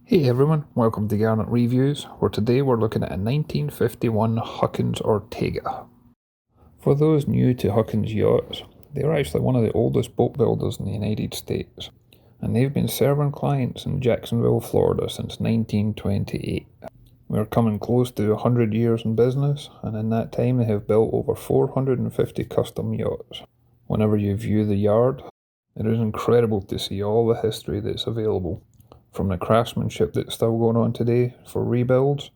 Hey everyone, welcome to Garnock Reviews, where today we're looking at a 1951 Huckins Ortega. For those new to Huckins Yachts, they're actually one of the oldest boat builders in the United States, and they've been serving clients in Jacksonville, Florida since 1928. We're coming close to 100 years in business, and in that time they have built over 450 custom yachts. Whenever you view the yard, it is incredible to see all the history that's available. From the craftsmanship that's still going on today for rebuilds,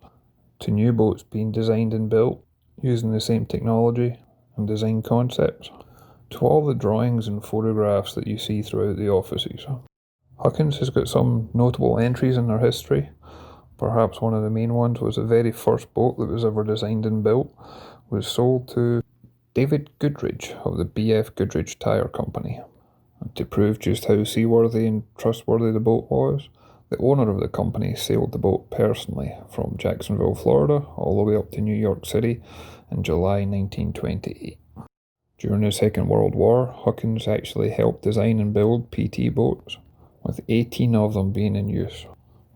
to new boats being designed and built using the same technology and design concepts, to all the drawings and photographs that you see throughout the offices. Huckins has got some notable entries in their history. Perhaps one of the main ones was the very first boat that was ever designed and built was sold to David Goodrich of the B.F. Goodrich Tire Company. And to prove just how seaworthy and trustworthy the boat was, the owner of the company sailed the boat personally from Jacksonville, Florida, all the way up to New York City in July 1928. During the Second World War, Huckins actually helped design and build PT boats, with 18 of them being in use.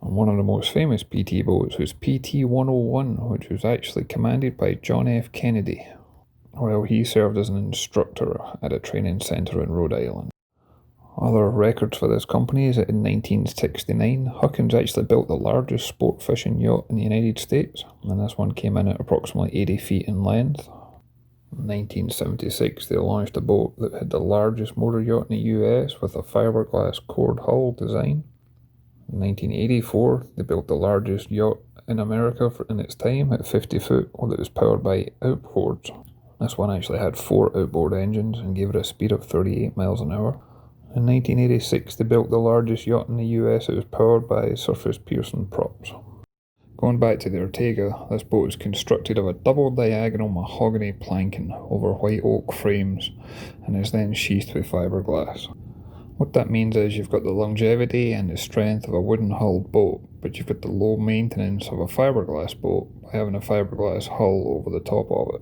And one of the most famous PT boats was PT 101, which was actually commanded by John F. Kennedy, while he served as an instructor at a training center in Rhode Island. Other records for this company is that in 1969, Huckins actually built the largest sport fishing yacht in the United States, and this one came in at approximately 80 feet in length. In 1976, they launched a boat that had the largest motor yacht in the US with a fiberglass cord hull design. In 1984, they built the largest yacht in America in its time at 50 foot, that was powered by outboards. This one actually had 4 outboard engines and gave it a speed of 38 miles an hour. In 1986, they built the largest yacht in the US. It was powered by surface piercing props. Going back to the Ortega, this boat is constructed of a double diagonal mahogany planking over white oak frames and is then sheathed with fiberglass. What that means is you've got the longevity and the strength of a wooden hulled boat, but you've got the low maintenance of a fiberglass boat by having a fiberglass hull over the top of it.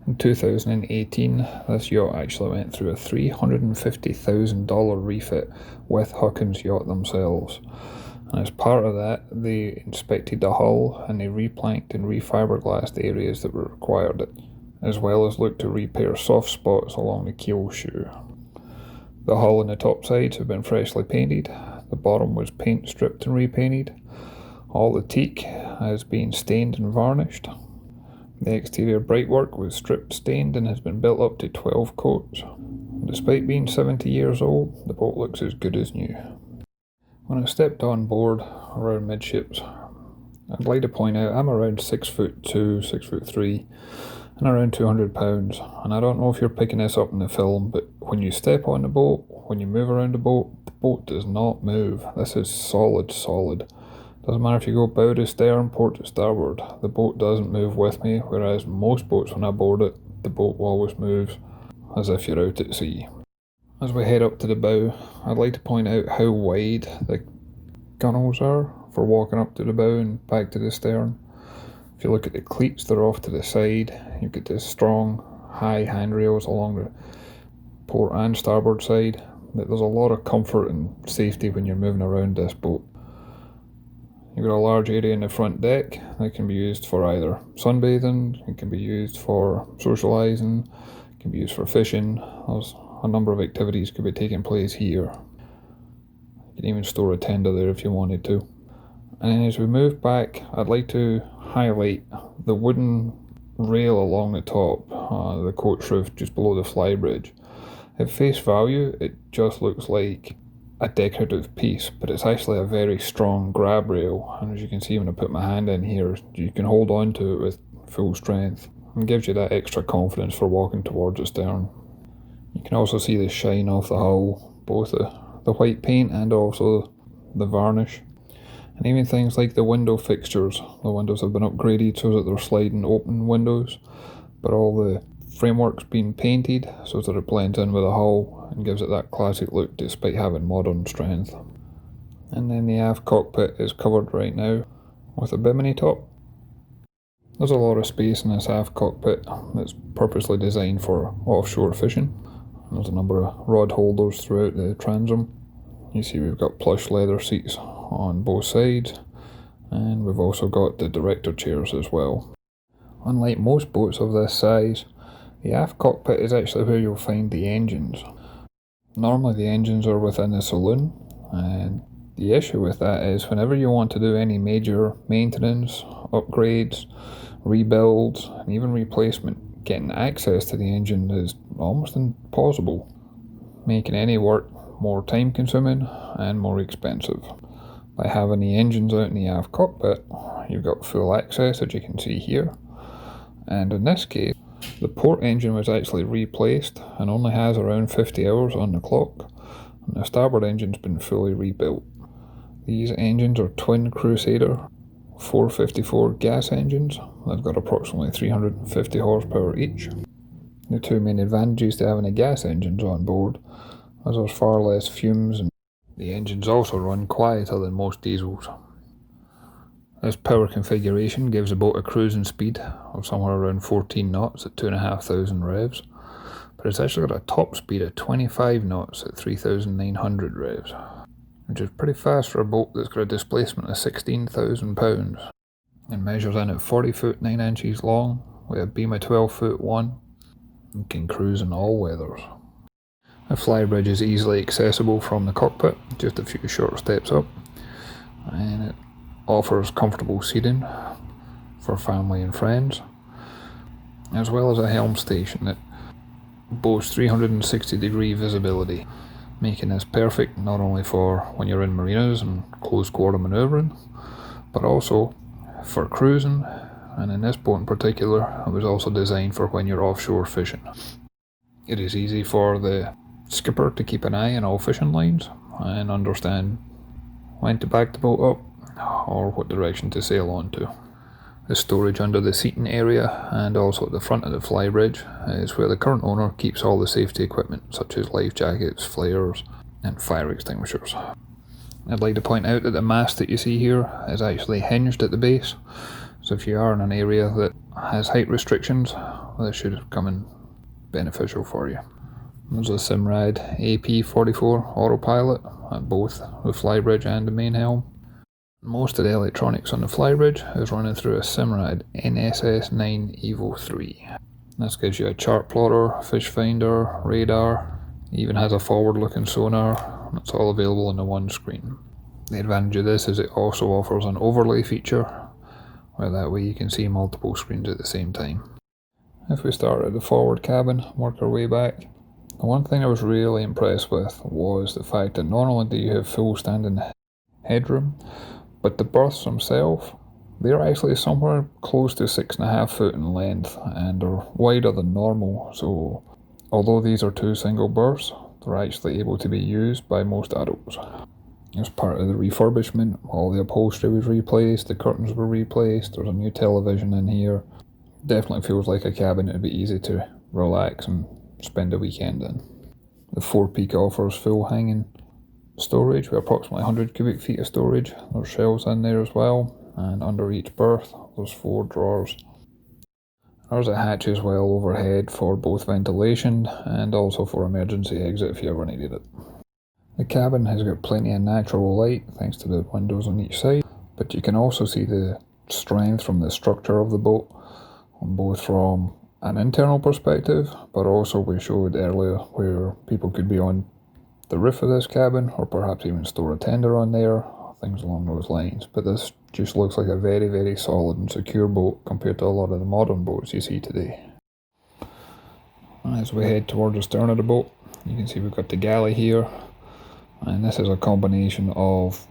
In 2018, this yacht actually went through a $350,000 refit with Huckins Yacht themselves. And as part of that, they inspected the hull and they replanked and refiberglassed the areas that were required, as well as looked to repair soft spots along the keel shoe. The hull and the top sides have been freshly painted. The bottom was paint stripped and repainted. All the teak has been stained and varnished. The exterior brightwork was stripped, stained, and has been built up to 12 coats. Despite being 70 years old, the boat looks as good as new. When I stepped on board around midships, I'd like to point out I'm around 6'2", 6'3", and around 200 pounds. And I don't know if you're picking this up in the film, but when you step on the boat, when you move around the boat does not move. This is solid. Doesn't matter if you go bow to stern, port to starboard, the boat doesn't move with me, whereas most boats when I board it, the boat always moves as if you're out at sea. As we head up to the bow, I'd like to point out how wide the gunnels are for walking up to the bow and back to the stern. If you look at the cleats, they're off to the side. You've got the strong, high handrails along the port and starboard side. There's a lot of comfort and safety when you're moving around this boat. You've got a large area in the front deck that can be used for either sunbathing, it can be used for socialising, it can be used for fishing. There's a number of activities could be taking place here. You can even store a tender there if you wanted to. And then as we move back, I'd like to highlight the wooden rail along the top, the coach roof just below the Flybridge. At face value, it just looks like a decorative piece, but it's actually a very strong grab rail, and as you can see when I put my hand in here, you can hold on to it with full strength and gives you that extra confidence for walking towards the stern. You can also see the shine off the hull, both the white paint and also the varnish, and even things like the window fixtures. The windows have been upgraded so that they're sliding open windows, but all the framework's been painted so that it blends in with the hull and gives it that classic look despite having modern strength. And then the aft cockpit is covered right now with a bimini top. There's a lot of space in this aft cockpit that's purposely designed for offshore fishing. There's a number of rod holders throughout the transom. You see we've got plush leather seats on both sides, and we've also got the director chairs as well. Unlike most boats of this size, the aft cockpit is actually where you'll find the engines. Normally the engines are within the saloon, and the issue with that is whenever you want to do any major maintenance, upgrades, rebuilds, and even replacement, getting access to the engine is almost impossible, making any work more time consuming and more expensive. By having the engines out in the aft cockpit, you've got full access, as you can see here, and in this case the port engine was actually replaced and only has around 50 hours on the clock, and the starboard engine's been fully rebuilt. These engines are twin Crusader 454 gas engines. They've got approximately 350 horsepower each. The two main advantages to having the gas engines on board is there's far less fumes, and the engines also run quieter than most diesels. This power configuration gives the boat a cruising speed of somewhere around 14 knots at 2,500 revs, but it's actually got a top speed of 25 knots at 3,900 revs, which is pretty fast for a boat that's got a displacement of 16,000 pounds and measures in at 40 foot 9 inches long with a beam of 12 foot 1 and can cruise in all weathers. The Flybridge is easily accessible from the cockpit, just a few short steps up, and it offers comfortable seating for family and friends, as well as a helm station that boasts 360-degree visibility, making this perfect not only for when you're in marinas and close quarter manoeuvring, but also for cruising, and in this boat in particular, it was also designed for when you're offshore fishing. It is easy for the skipper to keep an eye on all fishing lines and understand when to back the boat up or what direction to sail onto. The storage under the seating area and also at the front of the Flybridge is where the current owner keeps all the safety equipment such as life jackets, flares and fire extinguishers. I'd like to point out that the mast that you see here is actually hinged at the base, so if you are in an area that has height restrictions, this should come in beneficial for you. There's a Simrad AP44 autopilot at both the Flybridge and the main helm. Most of the electronics on the Flybridge is running through a Simrad NSS9 Evo 3. This gives you a chart plotter, fish finder, radar, even has a forward looking sonar, and it's all available on the one screen. The advantage of this is it also offers an overlay feature, where that way you can see multiple screens at the same time. If we start at the forward cabin, work our way back, the one thing I was really impressed with was the fact that not only do you have full standing headroom, but the berths themselves, they're actually somewhere close to 6.5 foot in length and are wider than normal, so although these are two single berths, they're actually able to be used by most adults. As part of the refurbishment, all the upholstery was replaced, the curtains were replaced, there's a new television in here. Definitely feels like a cabin that would be easy to relax and spend a weekend in. The forepeak offers full hanging storage with approximately 100 cubic feet of storage. There's shelves in there as well, and under each berth there's 4 drawers. There's a hatch as well overhead for both ventilation and also for emergency exit if you ever needed it. The cabin has got plenty of natural light thanks to the windows on each side, but you can also see the strength from the structure of the boat, both from an internal perspective, but also we showed earlier where people could be on the roof of this cabin or perhaps even store a tender on there, things along those lines. But this just looks like a very, very solid and secure boat compared to a lot of the modern boats you see today. As we head towards the stern of the boat, you can see we've got the galley here, and this is a combination of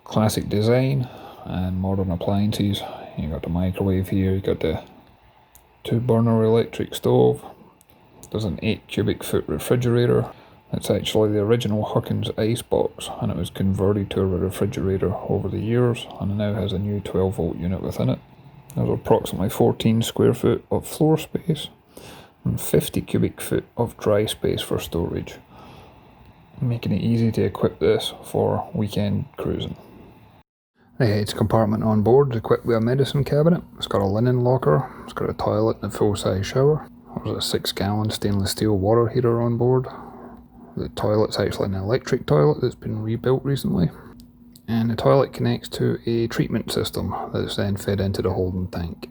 classic design and modern appliances. You got the microwave here, you got the 2-burner electric stove, there's an 8 cubic foot refrigerator. It's actually the original Huckins icebox, and it was converted to a refrigerator over the years, and it now has a new 12 volt unit within it. There's approximately 14 square foot of floor space and 50 cubic foot of dry space for storage, making it easy to equip this for weekend cruising. The heads compartment on board is equipped with a medicine cabinet. It's got a linen locker, it's got a toilet and a full-size shower. There's a 6-gallon stainless steel water heater on board. The toilet's actually an electric toilet that's been rebuilt recently. And the toilet connects to a treatment system that's then fed into the holding tank.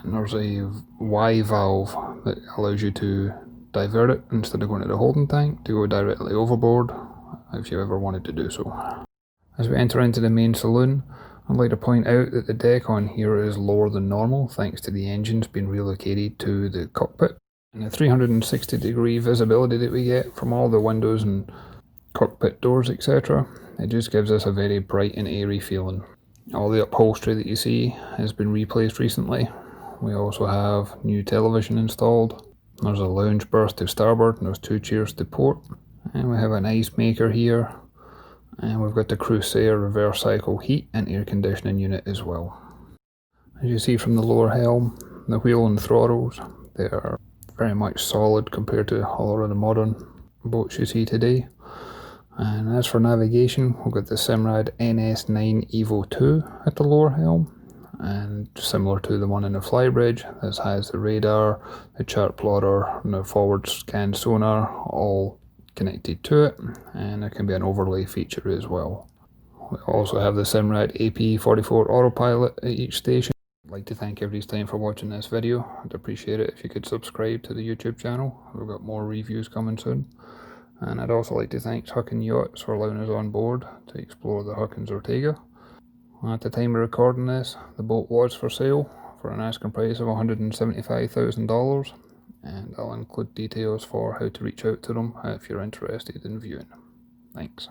And there's a Y valve that allows you to divert it instead of going to the holding tank to go directly overboard if you ever wanted to do so. As we enter into the main saloon, I'd like to point out that the deck on here is lower than normal thanks to the engines being relocated to the cockpit. And the 360-degree visibility that we get from all the windows and cockpit doors, etc., it just gives us a very bright and airy feeling. All the upholstery that you see has been replaced recently. We also have new television installed. There's a lounge berth to starboard and there's 2 chairs to port. And we have an ice maker here. And we've got the Crusair reverse cycle heat and air conditioning unit as well. As you see from the lower helm, the wheel and throttles, they are very much solid compared to a lot of the modern boats you see today. And as for navigation, we've got the Simrad NS9 Evo 2 at the lower helm, and similar to the one in the Flybridge, this has the radar, the chart plotter, and the forward scan sonar all connected to it, and there can be an overlay feature as well. We also have the Simrad AP44 autopilot at each station. I'd like to thank everybody's time for watching this video. I'd appreciate it if you could subscribe to the YouTube channel. We've got more reviews coming soon. And I'd also like to thank Huckins Yachts for allowing us on board to explore the Huckins Ortega. At the time of recording this, the boat was for sale for an asking price of $175,000, and I'll include details for how to reach out to them if you're interested in viewing. Thanks.